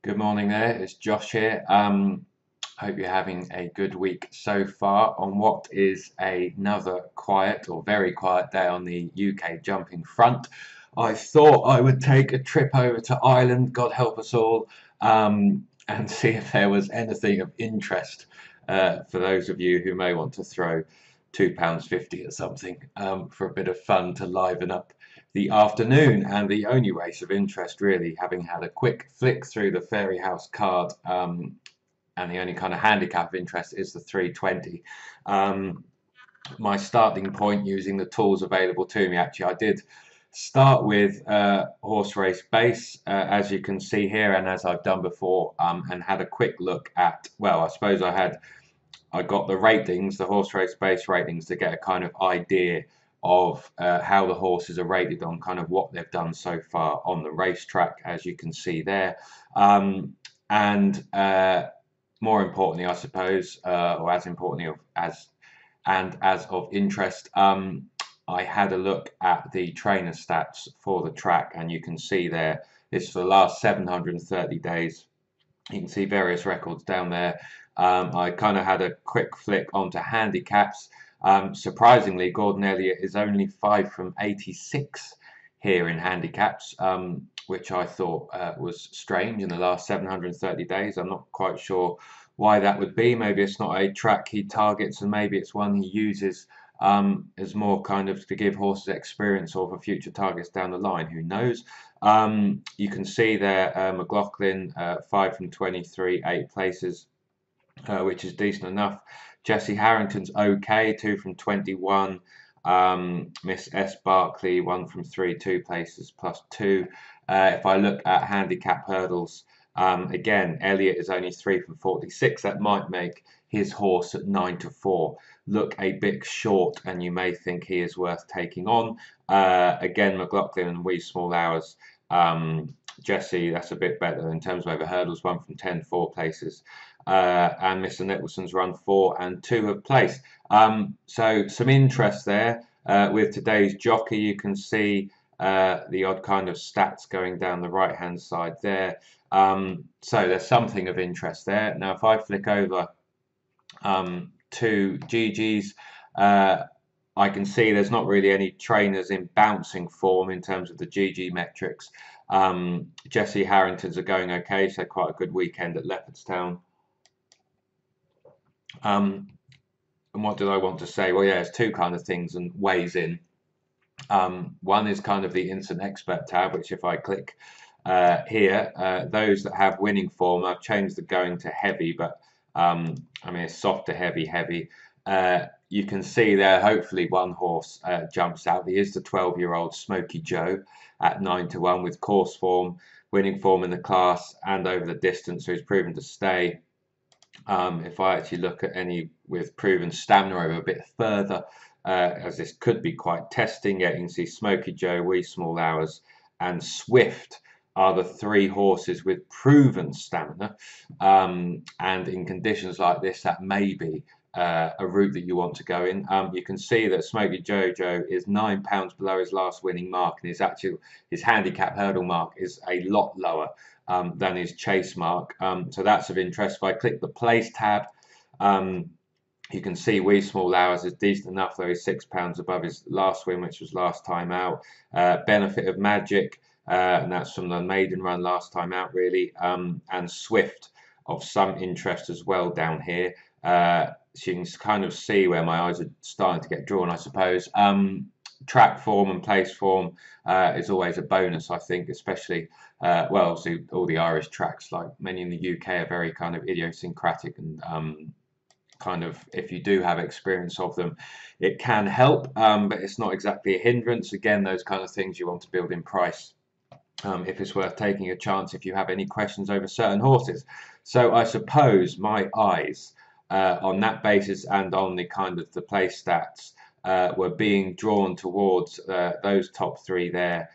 Good morning there, it's Josh here. Hope you're having a good week so far on what is another quiet or very quiet day on the UK jumping front. I thought I would take a trip over to Ireland, God help us all, and see if there was anything of interest for those of you who may want to throw £2.50 at something for a bit of fun to liven up the afternoon. And the only race of interest, really, having had a quick flick through the Fairyhouse card, and the only kind of handicap of interest is the 320. My starting point using the tools available to me, actually, I did start with horse race base, as you can see here, and as I've done before, and had a quick look at, well, I suppose I got the ratings, the horse race base ratings, to get a kind of idea of how the horses are rated on kind of what they've done so far on the racetrack, as you can see there. And more importantly, I suppose, or as importantly as of interest, I had a look at the trainer stats for the track, and you can see there, this is for the last 730 days. You can see various records down there. I kind of had a quick flick onto handicaps. Surprisingly, Gordon Elliott is only 5 from 86 here in handicaps, which I thought was strange in the last 730 days. I'm not quite sure why that would be. Maybe it's not a track he targets, and maybe it's one he uses as more kind of to give horses experience or for future targets down the line. Who knows? You can see there McLaughlin 5 from 23, 8 places, which is decent enough. Jesse Harrington's okay, 2 from 21. Miss S. Barkley, 1 from 3, 2 places plus 2. If I look at handicap hurdles, again, Elliott is only 3 from 46. That might make his horse at 9 to 4 look a bit short, and you may think he is worth taking on. Again, McLaughlin and Wee Small Hours. Jesse, that's a bit better in terms of over hurdles, 1 from 10, 4 places. And Mr. Nicholson's run 4 and 2 have placed. So some interest there with today's jockey. You can see the odd kind of stats going down the right hand side there. So there's something of interest there. Now, if I flick over to GG's, I can see there's not really any trainers in bouncing form in terms of the GG metrics. Jesse Harrington's are going okay, so quite a good weekend at Leopardstown. And what did I want to say? Well, yeah, it's two kind of things and ways in. One is kind of the instant expert tab, which if I click here, those that have winning form, I've changed the going to heavy, but I mean it's soft to heavy. You can see there, hopefully one horse jumps out. He is the 12-year-old Smoky Joe at 9 to 1 with course form, winning form in the class and over the distance, so he's proven to stay. If I actually look at any with proven stamina over a bit further, as this could be quite testing, yeah, you can see Smoky Joe, Wee Small Hours and Swift are the 3 horses with proven stamina, and in conditions like this that may be a route that you want to go in. You can see that Smoky Jojo is £9 below his last winning mark, and his handicap hurdle mark is a lot lower than his chase mark. So that's of interest. If I click the place tab, you can see Wee Small Hours is decent enough, though he's £6 above his last win, which was last time out. Benefit of Magic, and that's from the maiden run last time out, really. And Swift of some interest as well down here. So you can kind of see where my eyes are starting to get drawn, I suppose. Track form and place form is always a bonus, I think, especially, well, obviously all the Irish tracks, like many in the UK, are very kind of idiosyncratic and kind of, if you do have experience of them, it can help, but it's not exactly a hindrance. Again, those kind of things you want to build in price. If it's worth taking a chance, if you have any questions over certain horses. So I suppose my eyes on that basis and on the kind of the place stats were being drawn towards those top 3 there.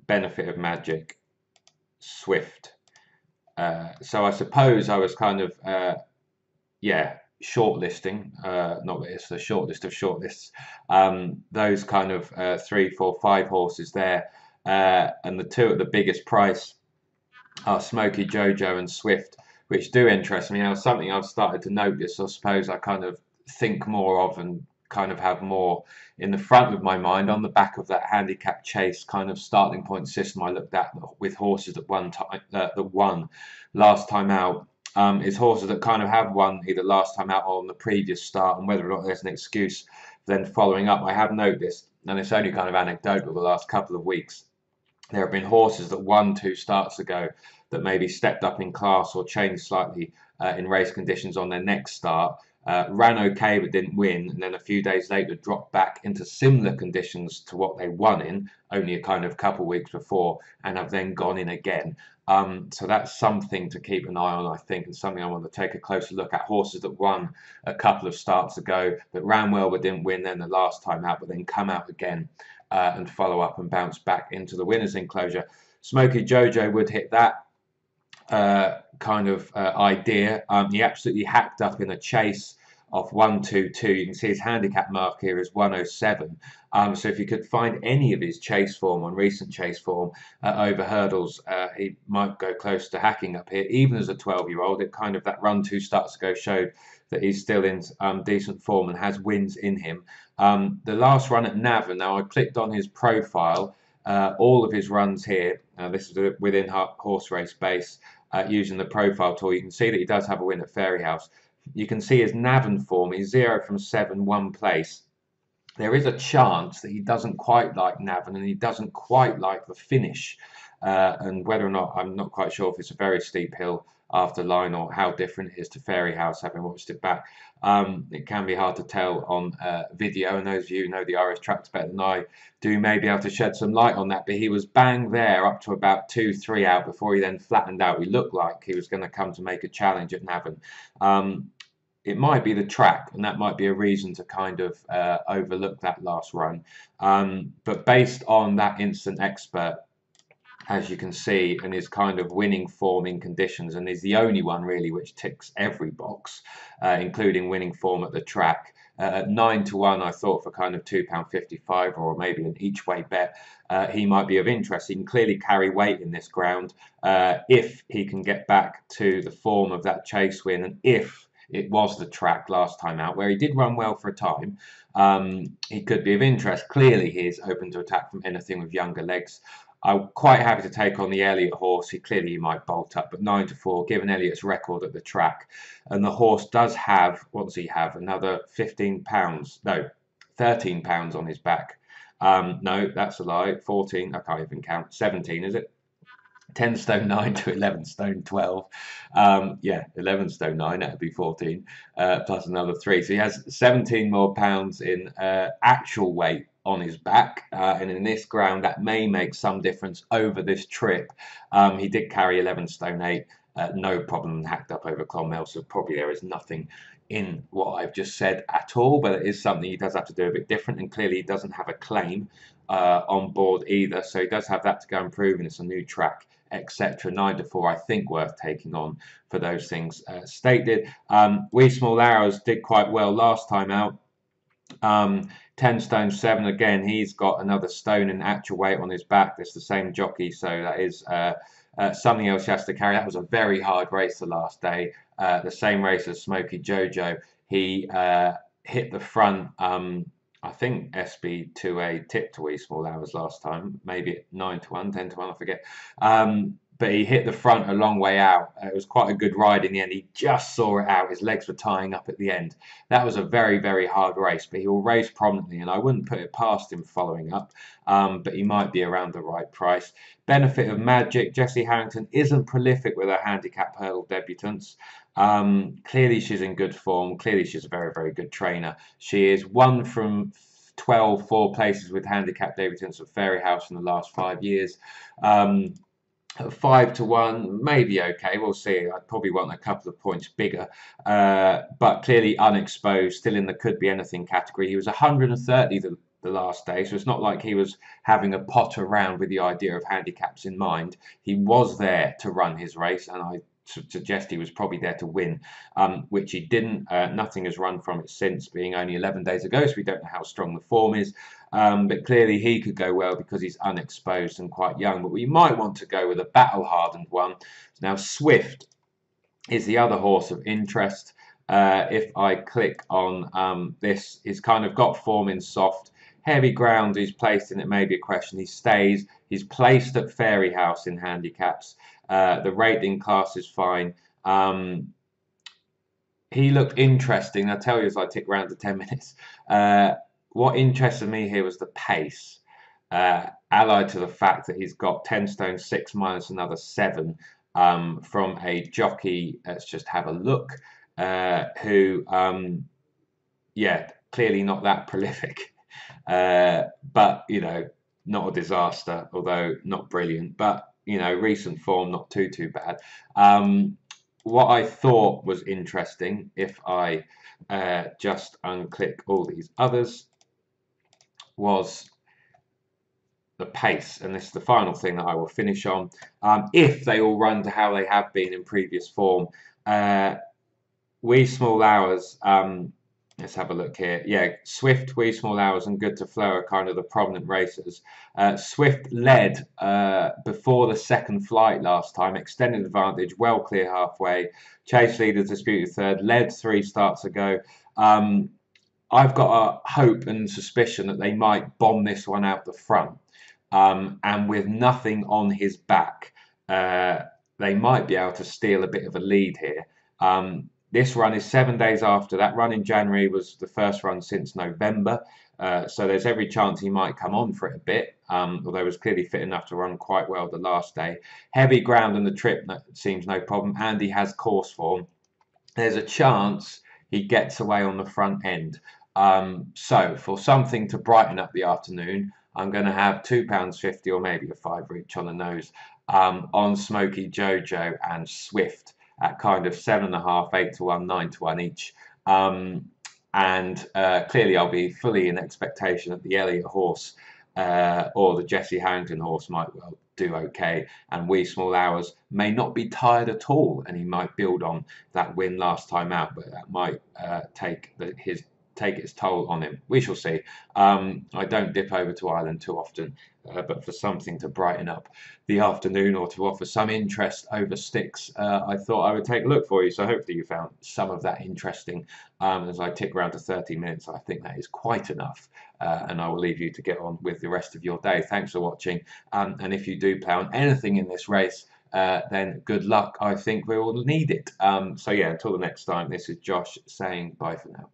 Benefit of Magic, Swift. So I suppose I was kind of yeah, shortlisting, not that it's the shortlist of shortlists, those kind of 3, 4, 5 horses there, and the 2 at the biggest price are Smoky Jojo and Swift, which do interest me. Now, something I've started to notice, I suppose I kind of think more of and kind of have more in the front of my mind on the back of that handicap chase kind of starting point system I looked at with horses that won last time out. Is horses that kind of have won either last time out or on the previous start, and whether or not there's an excuse for then following up. I have noticed, and it's only kind of anecdotal the last couple of weeks, there have been horses that won 2 starts ago that maybe stepped up in class or changed slightly in race conditions on their next start, ran okay but didn't win, and then a few days later dropped back into similar conditions to what they won in only a kind of couple of weeks before, and have then gone in again. So that's something to keep an eye on, I think, and something I want to take a closer look at. Horses that won a couple of starts ago, that ran well but didn't win then the last time out, but then come out again and follow up and bounce back into the winner's enclosure. Smoky Jojo would hit that kind of idea. He absolutely hacked up in a chase off 122. You can see his handicap mark here is 107. So if you could find any of his chase form on recent chase form over hurdles, he might go close to hacking up here. Even as a 12-year-old, it kind of, that run 2 starts ago showed that he's still in decent form and has wins in him. The last run at Navan, now I clicked on his profile, all of his runs here. This is within horse race base using the profile tool. You can see that he does have a win at Fairyhouse. You can see his Navan form. He's 0 from 7, 1 place. There is a chance that he doesn't quite like Navan and he doesn't quite like the finish. And whether or not, I'm not quite sure if it's a very steep hill after line or how different it is to Fairyhouse, having watched it back. It can be hard to tell on video, and those of you who know the Irish tracks better than I do may be able to shed some light on that. But he was bang there up to about 2, 3 out before he then flattened out. He looked like he was going to come to make a challenge at Navan. It might be the track, and that might be a reason to kind of overlook that last run. But based on that instant expert, as you can see, and his kind of winning form in conditions, and is the only one really which ticks every box, including winning form at the track. At 9 to 1, I thought for kind of £2.55 or maybe an each way bet, he might be of interest. He can clearly carry weight in this ground if he can get back to the form of that chase win, and if it was the track last time out, where he did run well for a time, he could be of interest. Clearly, he is open to attack from anything with younger legs. I'm quite happy to take on the Elliott horse. He might bolt up, but 9 to 4, given Elliott's record at the track. And the horse does have, what does he have? Another £15, no, £13 on his back. No, that's a lie. 14, I can't even count. 17, is it? 10 stone 9 to 11 stone 12. Yeah, 11 stone 9, that would be 14, plus another 3. So he has 17 more pounds in actual weight on his back, and in this ground that may make some difference over this trip. He did carry 11 stone 8, no problem, hacked up over Clonmel, so probably there is nothing in what I've just said at all, but it is something he does have to do a bit different, and clearly he doesn't have a claim on board either, so he does have that to go and prove, and it's a new track, etc. 9 to 4, I think, worth taking on for those things stated. We Small Arrows did quite well last time out. 10 stone 7, again, he's got another stone in actual weight on his back. That's the same jockey, so that is something else he has to carry. That was a very hard race the last day, the same race as Smoky Jojo. He hit the front, I think SB2A tipped to Small Hours last time, maybe at 9 to 1, 10 to 1, I forget. But he hit the front a long way out. It was quite a good ride in the end. He just saw it out. His legs were tying up at the end. That was a very, very hard race, but he will race prominently, and I wouldn't put it past him following up, but he might be around the right price. Benefit of Magic, Jessie Harrington isn't prolific with her handicap hurdle debutants. Clearly she's in good form. Clearly she's a very, very good trainer. She is 1 from 12, 4 places with handicap debutants at Fairyhouse in the last 5 years. 5 to 1, maybe okay. We'll see. I'd probably want a couple of points bigger, but clearly unexposed, still in the could be anything category. He was 130 the last day, so it's not like he was having a pot around with the idea of handicaps in mind. He was there to run his race, and I suggest he was probably there to win, which he didn't. Nothing has run from it since, being only 11 days ago, so we don't know how strong the form is. But clearly he could go well because he's unexposed and quite young. But we might want to go with a battle-hardened one. Now, Swift is the other horse of interest. If I click on this, he's kind of got form in soft. Heavy ground he's placed in, it may be a question. He stays. He's placed at Fairyhouse in handicaps. The rating class is fine. He looked interesting. I'll tell you as I tick round to 10 minutes. What interested me here was the pace, allied to the fact that he's got 10 stone 6 minus another 7 from a jockey. Let's just have a look. Who, yeah, clearly not that prolific. But, you know, not a disaster, although not brilliant. But, you know, recent form, not too bad. What I thought was interesting, if I just unclick all these others, was the pace. And this is the final thing that I will finish on. If they all run to how they have been in previous form, Wee Small Hours, let's have a look here. Yeah, Swift, Wee Small Hours, and Good to Flow are kind of the prominent racers. Swift led before the second flight last time, extended advantage, well clear halfway. Chase leaders disputed third, led 3 starts ago. I've got a hope and suspicion that they might bomb this one out the front. And with nothing on his back, they might be able to steal a bit of a lead here. This run is 7 days after. That run in January was the first run since November. So there's every chance he might come on for it a bit, although he was clearly fit enough to run quite well the last day. Heavy ground in the trip seems no problem, and he has course form. There's a chance he gets away on the front end. So for something to brighten up the afternoon, I'm going to have £2.50 or maybe a fiver each on the nose on Smoky Jojo and Swift at kind of 7.5, 8 to 1, 9 to 1 each. Clearly I'll be fully in expectation that the Elliott horse or the Jesse Harrington horse might well do okay, and Wee Small Hours may not be tired at all, and he might build on that win last time out, but that might take its toll on him. We shall see. I don't dip over to Ireland too often, but for something to brighten up the afternoon or to offer some interest over sticks, I thought I would take a look for you. So hopefully you found some of that interesting. As I tick around to 30 minutes, I think that is quite enough. And I will leave you to get on with the rest of your day. Thanks for watching. And if you do play on anything in this race, then good luck. I think we will need it. So yeah, until the next time, this is Josh saying bye for now.